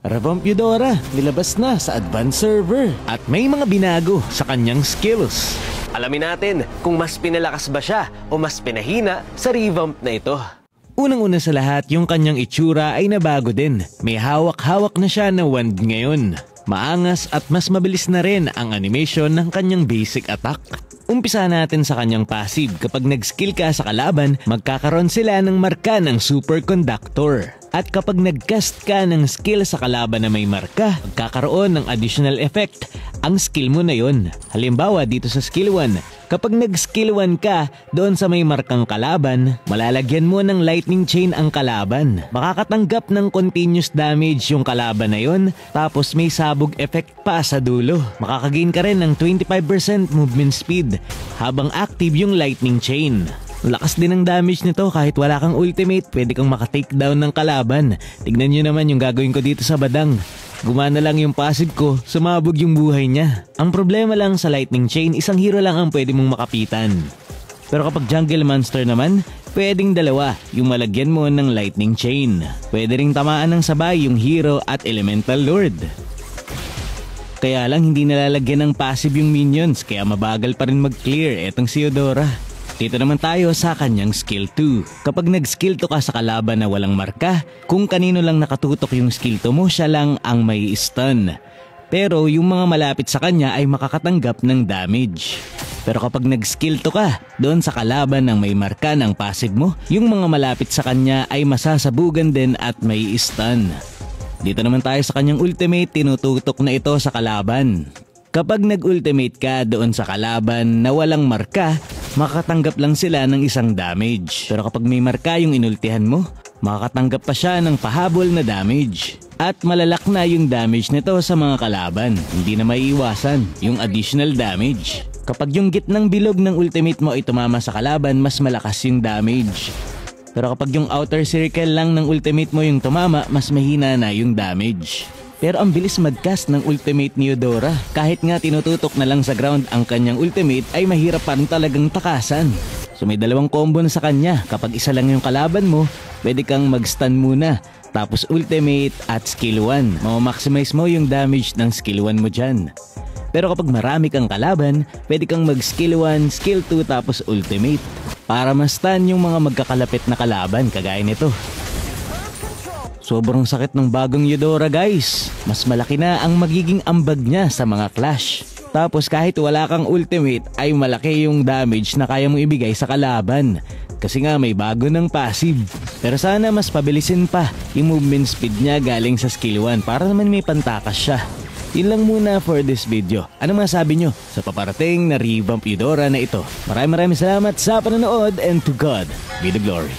Revamp Eudora, nilabas na sa advanced server at may mga binago sa kanyang skills. Alamin natin kung mas pinalakas ba siya o mas pinahina sa revamp na ito. Unang-una sa lahat, yung kanyang itsura ay nabago din. May hawak-hawak na siya na wand ngayon. Maangas at mas mabilis na rin ang animation ng kanyang basic attack. Umpisa natin sa kanyang passive. Kapag nag-skill ka sa kalaban, magkakaroon sila ng marka ng superconductor. At kapag nag-cast ka ng skill sa kalaban na may marka, magkakaroon ng additional effect ang skill mo na yon. Halimbawa dito sa skill 1, kapag nag-skill 1 ka doon sa may markang kalaban, malalagyan mo ng lightning chain ang kalaban. Makakatanggap ng continuous damage yung kalaban na yon, tapos may sabog effect pa sa dulo. Makakagain ka rin ng 25% movement speed habang active yung lightning chain. Lakas din ang damage nito kahit wala kang ultimate, pwede kang maka-takedown ng kalaban. Tignan nyo naman yung gagawin ko dito sa badang. Gumana lang yung passive ko, sumabog yung buhay niya. Ang problema lang sa lightning chain, isang hero lang ang pwede mong makapitan. Pero kapag jungle monster naman, pwedeng dalawa yung malagyan mo ng lightning chain. Pwede ring tamaan ng sabay yung hero at elemental lord. Kaya lang hindi nalalagyan ng passive yung minions, kaya mabagal pa rin mag-clear etong si Eudora. Dito naman tayo sa kanyang skill 2. Kapag nag-skill 2 ka sa kalaban na walang marka, kung kanino lang nakatutok yung skill 2 mo, siya lang ang may stun. Pero yung mga malapit sa kanya ay makakatanggap ng damage. Pero kapag nag-skill 2 ka doon sa kalaban ng may marka ng passive mo, yung mga malapit sa kanya ay masasabugan din at may stun. Dito naman tayo sa kanyang ultimate, tinututok na ito sa kalaban. Kapag nag-ultimate ka doon sa kalaban na walang marka, makakatanggap lang sila ng isang damage. Pero kapag may marka yung inultihan mo, makakatanggap pa siya ng pahabol na damage. At malalak na yung damage nito sa mga kalaban. Hindi na maiiwasan yung additional damage. Kapag yung gitnang bilog ng ultimate mo ay tumama sa kalaban, mas malakas yung damage. Pero kapag yung outer circle lang ng ultimate mo yung tumama, mas mahina na yung damage. Pero ang bilis mag-cast ng ultimate ni Eudora. Kahit nga tinututok na lang sa ground ang kanyang ultimate ay mahirap pa rin talagang takasan. So may dalawang combo na sa kanya. Kapag isa lang yung kalaban mo, pwede kang mag-stun muna. Tapos ultimate at skill 1. Mamaximize mo yung damage ng skill 1 mo dyan. Pero kapag marami kang kalaban, pwede kang mag-skill 1, skill 2 tapos ultimate. Para ma-stun yung mga magkakalapit na kalaban kagaya nito. Sobrang sakit ng bagong Eudora guys. Mas malaki na ang magiging ambag niya sa mga clash. Tapos kahit wala kang ultimate ay malaki yung damage na kaya mong ibigay sa kalaban. Kasi nga may bago ng passive. Pero sana mas pabilisin pa yung movement speed niya galing sa skill 1 para naman may pantakas siya. Yun lang muna for this video. Ano masabi nyo sa paparating na revamp Eudora na ito? Maraming salamat sa panonood and to God be the glory.